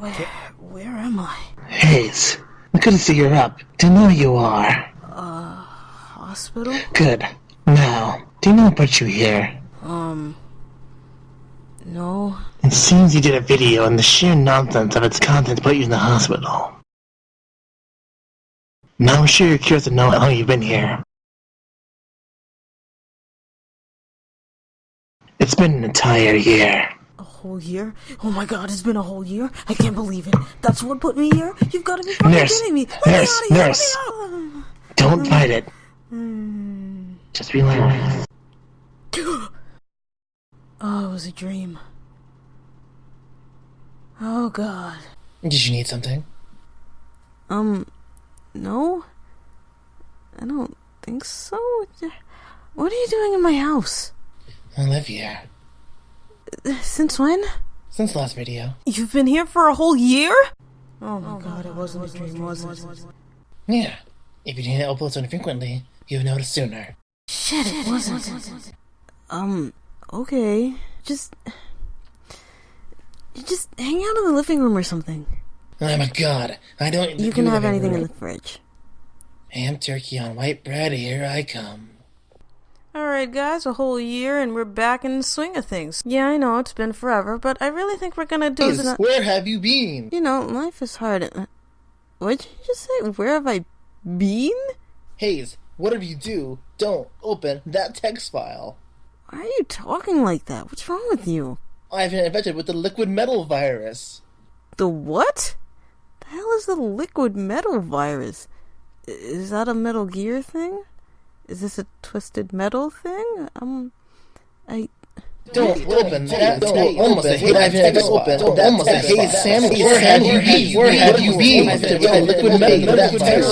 Where am I? Haze, good to see you're up. To know you are. Hospital? Good. Now, do you know what brought you here? No. It seems you did a video and the sheer nonsense of its content put you in the hospital. Now I'm sure you're curious to know how long you've been here. It's been an entire year. A whole year? Oh my god, it's been a whole year? I can't believe it. That's what put me here? You've got to be fucking kidding me. Nurse. Don't fight it. Just relax. Oh, it was a dream. Oh god. Did you need something? No? I don't think so. What are you doing in my house? I live here. Since when? Since last video. You've been here for a whole year? Oh my god, it wasn't a dream, was it? Yeah. If you didn't upload so frequently, you'd notice sooner. Shit, it wasn't. Okay. Just hang out in the living room or something. Oh my god, I don't... You can have anything in the fridge. Ham turkey on white bread, here I come. Alright guys, a whole year and we're back in the swing of things. Yeah, I know, it's been forever, but I really think we're gonna do this. Where have you been? You know, life is hard. What'd you just say? Where have I been? Haze, whatever you do, don't open that text file. Why are you talking like that? What's wrong with you? I've been infected with the liquid metal virus. The what? The hell is the liquid metal virus? Is that a Metal Gear thing? Is this a Twisted Metal thing? Don't open that. Don't almost a Haze open. Almost a Haze sandwich. Where have you been? Where have you been? Liquid metal virus.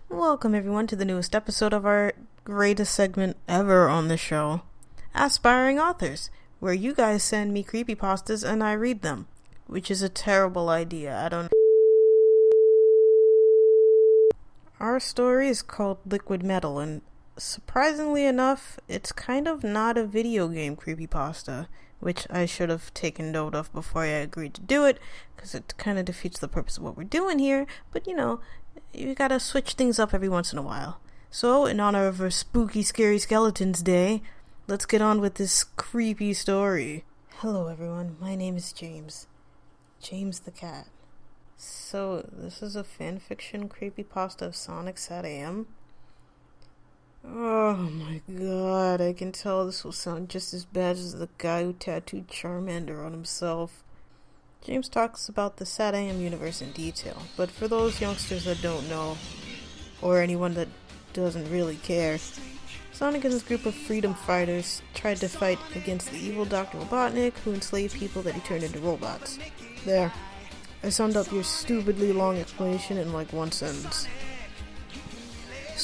Welcome everyone to the newest episode of our greatest segment ever on the show, Aspiring Authors, where you guys send me creepypastas and I read them, which is a terrible idea. I don't. Our story is called Liquid Metal, and surprisingly enough, it's kind of not a video game creepypasta, which I should have taken note of before I agreed to do it, because it kind of defeats the purpose of what we're doing here, but you know, you gotta switch things up every once in a while. So, in honor of our spooky, scary skeletons day, let's get on with this creepy story. Hello everyone, my name is James. James the Cat. So, this is a fanfiction creepypasta of Sonic SatAM? Oh my god, I can tell this will sound just as bad as the guy who tattooed Charmander on himself. James talks about the SatAM universe in detail, but for those youngsters that don't know, or anyone that doesn't really care, Sonic and his group of freedom fighters tried to fight against the evil Dr. Robotnik, who enslaved people that he turned into robots. There. I summed up your stupidly long explanation in like one sentence.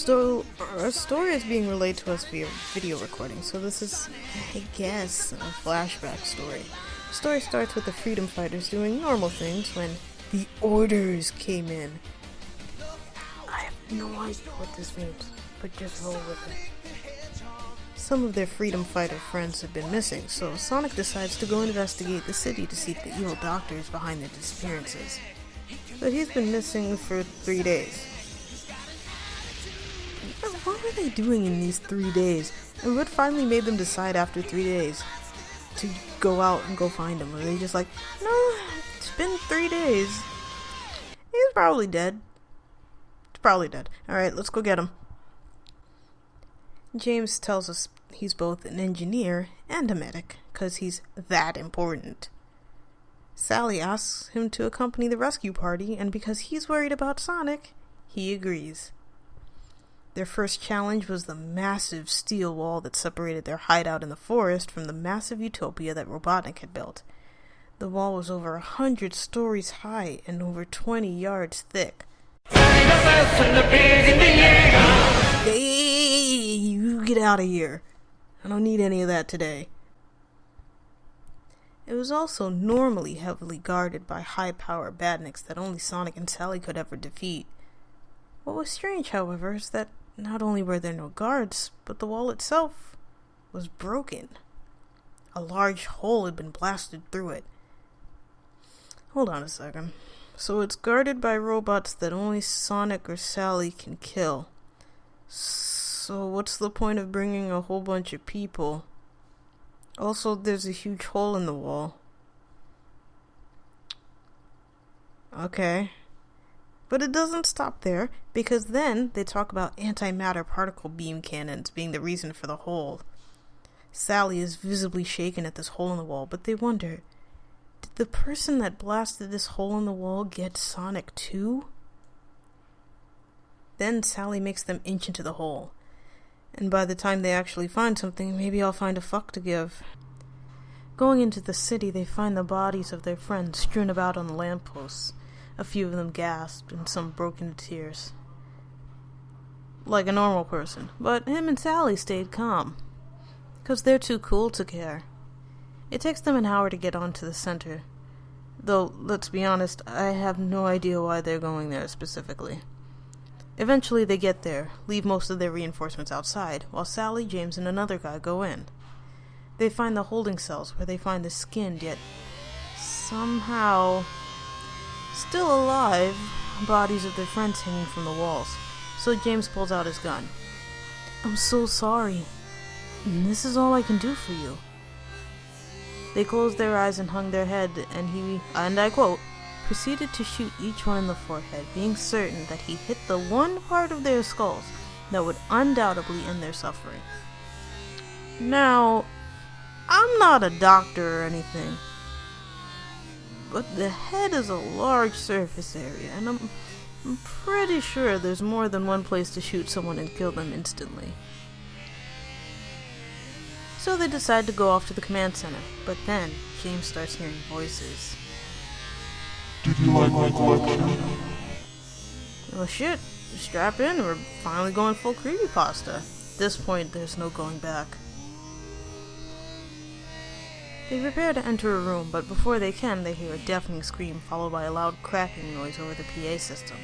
Our story is being relayed to us via video recording, so this is, I guess, a flashback story. The story starts with the freedom fighters doing normal things when the orders came in. I have no idea what this means, but just roll with it. Some of their freedom fighter friends have been missing, so Sonic decides to go investigate the city to see if the evil doctor is behind their disappearances. But he's been missing for 3 days. What were they doing in these 3 days? And what finally made them decide after 3 days to go out and go find him? Were they just like, no, it's been 3 days. He's probably dead. He's probably dead. Alright, let's go get him. James tells us he's both an engineer and a medic, because he's that important. Sally asks him to accompany the rescue party, and because he's worried about Sonic, he agrees. Their first challenge was the massive steel wall that separated their hideout in the forest from the massive utopia that Robotnik had built. The wall was over 100 stories high and over 20 yards thick. Hey, you get out of here. I don't need any of that today. It was also normally heavily guarded by high-power badniks that only Sonic and Sally could ever defeat. What was strange, however, is that not only were there no guards, but the wall itself was broken. A large hole had been blasted through it. Hold on a second. So it's guarded by robots that only Sonic or Sally can kill. So what's the point of bringing a whole bunch of people? Also, there's a huge hole in the wall. Okay. But it doesn't stop there, because then they talk about antimatter particle beam cannons being the reason for the hole. Sally is visibly shaken at this hole in the wall, but they wonder, did the person that blasted this hole in the wall get Sonic too? Then Sally makes them inch into the hole. And by the time they actually find something, maybe I'll find a fuck to give. Going into the city, they find the bodies of their friends strewn about on the lampposts. A few of them gasped, and some broke into tears. Like a normal person. But him and Sally stayed calm. 'Cause they're too cool to care. It takes them an hour to get onto the center. Though, let's be honest, I have no idea why they're going there specifically. Eventually they get there, leave most of their reinforcements outside, while Sally, James, and another guy go in. They find the holding cells where they find the skinned yet somehow still alive bodies of their friends hanging from the walls. So James pulls out his gun. "I'm so sorry. This is all I can do for you." They closed their eyes and hung their head, and he, and I quote, proceeded to shoot each one in the forehead, being certain that he hit the one part of their skulls that would undoubtedly end their suffering. Now, I'm not a doctor or anything, but the head is a large surface area, and I'm pretty sure there's more than one place to shoot someone and kill them instantly. So they decide to go off to the command center, but then James starts hearing voices. "Did you like my collection?" Oh shit, strap in, we're finally going full creepypasta. At this point, there's no going back. They prepare to enter a room, but before they can, they hear a deafening scream followed by a loud cracking noise over the PA system.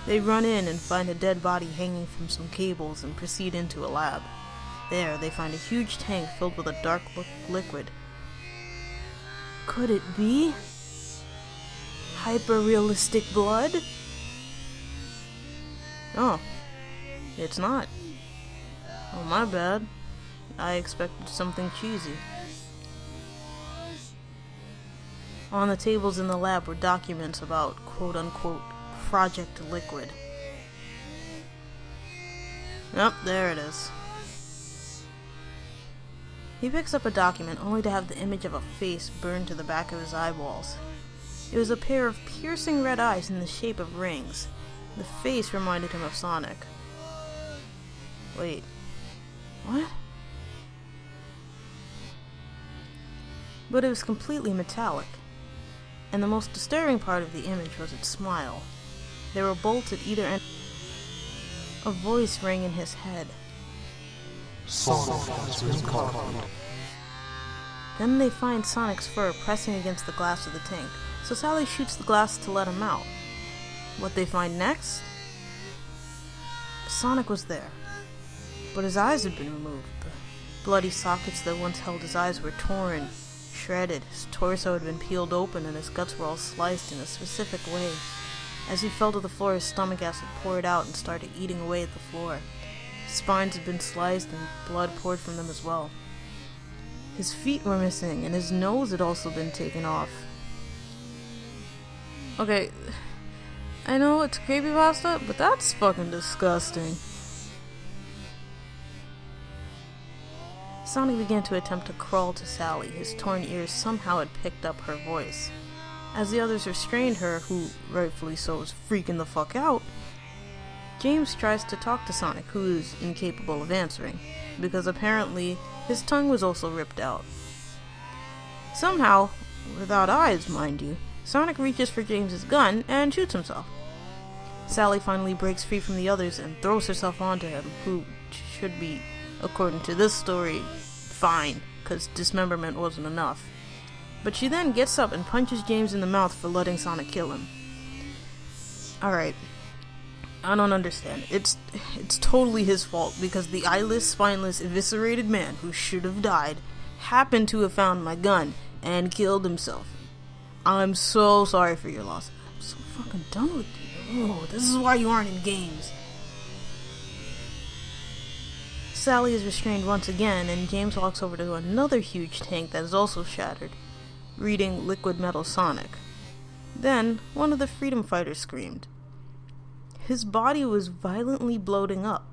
They run in and find a dead body hanging from some cables and proceed into a lab. There, they find a huge tank filled with a dark liquid. Could it be hyper-realistic blood? Oh, it's not. Oh, my bad. I expected something cheesy. On the tables in the lab were documents about quote-unquote Project Liquid. Yep, there it is. He picks up a document only to have the image of a face burned to the back of his eyeballs. It was a pair of piercing red eyes in the shape of rings. The face reminded him of Sonic. Wait, what? But it was completely metallic. And the most disturbing part of the image was its smile. There were bolts at either end. A voice rang in his head. "Sonic has been copied." Then they find Sonic's fur pressing against the glass of the tank, so Sally shoots the glass to let him out. What they find next? Sonic was there, but his eyes had been removed. The bloody sockets that once held his eyes were torn, shredded. His torso had been peeled open and his guts were all sliced in a specific way. As he fell to the floor, his stomach acid poured out and started eating away at the floor. His spines had been sliced and blood poured from them as well. His feet were missing and his nose had also been taken off. Okay, I know it's creepypasta, but that's fucking disgusting. Sonic began to attempt to crawl to Sally. His torn ears somehow had picked up her voice. As the others restrained her, who rightfully so was freaking the fuck out, James tries to talk to Sonic, who is incapable of answering, because apparently his tongue was also ripped out. Somehow, without eyes, mind you. Sonic reaches for James's gun and shoots himself. Sally finally breaks free from the others and throws herself onto him, who should be, according to this story, fine, because dismemberment wasn't enough. But she then gets up and punches James in the mouth for letting Sonic kill him. Alright, I don't understand. It's totally his fault, because the eyeless, spineless, eviscerated man who should have died happened to have found my gun and killed himself. I'm so sorry for your loss. I'm so fucking done with you. Oh, this is why you aren't in games. Sally is restrained once again, and James walks over to another huge tank that is also shattered, reading Liquid Metal Sonic. Then, one of the freedom fighters screamed. His body was violently bloating up.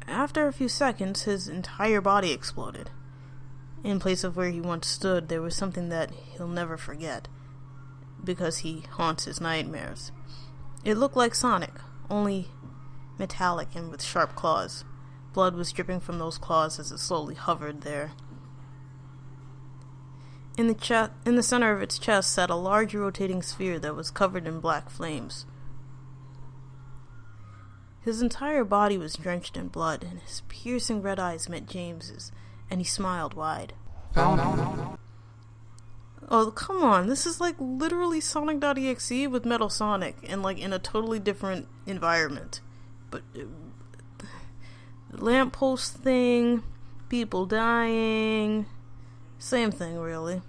After a few seconds, his entire body exploded. In place of where he once stood, there was something that he'll never forget, because he haunts his nightmares. It looked like Sonic, only metallic and with sharp claws. Blood was dripping from those claws as it slowly hovered there. In the center of its chest sat a large rotating sphere that was covered in black flames. His entire body was drenched in blood, and his piercing red eyes met James's, and he smiled wide. Oh, come on, this is like literally Sonic.exe with Metal Sonic, and like in a totally different environment. But the lamppost thing, people dying, same thing really.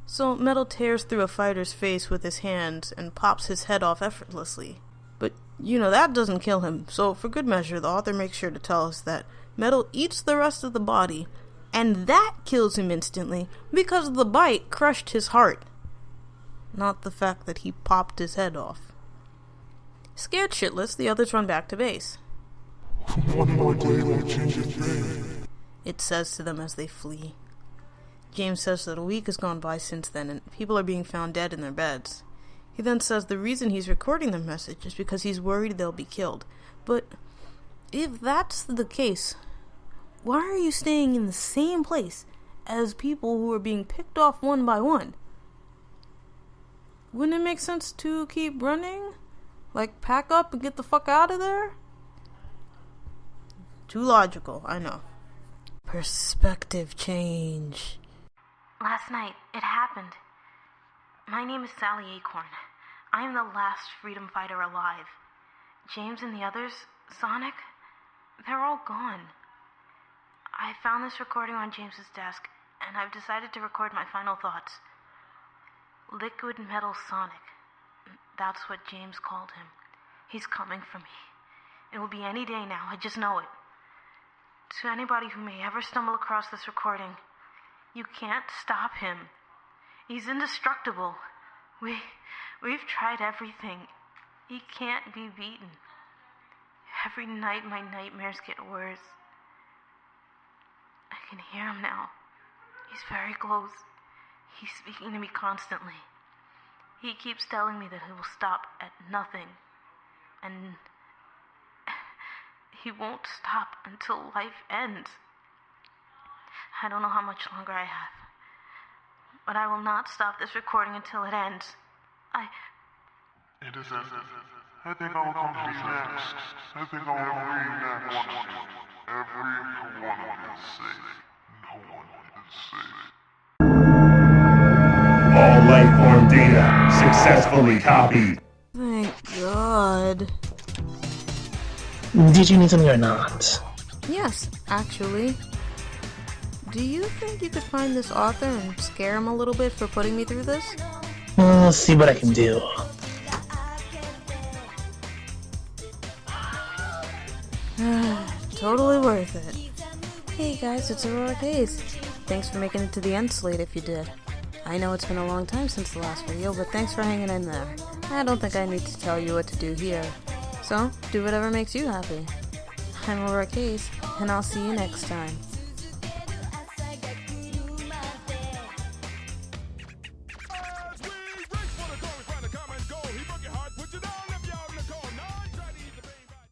So Metal tears through a fighter's face with his hands and pops his head off effortlessly. But, that doesn't kill him, so for good measure, the author makes sure to tell us that Metal eats the rest of the body, and that kills him instantly because the bite crushed his heart. Not the fact that he popped his head off. Scared shitless, the others run back to base. One more day will change his name. It says to them as they flee. James says that a week has gone by since then, and people are being found dead in their beds. He then says the reason he's recording the message is because he's worried they'll be killed. But if that's the case, why are you staying in the same place as people who are being picked off one by one? Wouldn't it make sense to keep running? Like, pack up and get the fuck out of there? Too logical, I know. Perspective change. Last night, it happened. My name is Sally Acorn. I am the last freedom fighter alive. James and the others, Sonic, they're all gone. I found this recording on James's desk, and I've decided to record my final thoughts. Liquid Metal Sonic. That's what James called him. He's coming for me. It will be any day now, I just know it. To anybody who may ever stumble across this recording, you can't stop him. He's indestructible. We've tried everything. He can't be beaten. Every night my nightmares get worse. I can hear him now. He's very close. He's speaking to me constantly. He keeps telling me that he will stop at nothing. And he won't stop until life ends. I don't know how much longer I have. But I will not stop this recording until it ends. It is ended. I think I will complete next. I think I will reenact one of you. Every one of you is safe. No one is safe. All life form data successfully copied. Thank God. Did you need something or not? Yes, actually. Do you think you could find this author and scare him a little bit for putting me through this? I'll see what I can do. Totally worth it. Hey guys, it's Auroric Haze. Thanks for making it to the end slate if you did. I know it's been a long time since the last video, but thanks for hanging in there. I don't think I need to tell you what to do here. So, do whatever makes you happy. I'm Auroric Haze, and I'll see you next time.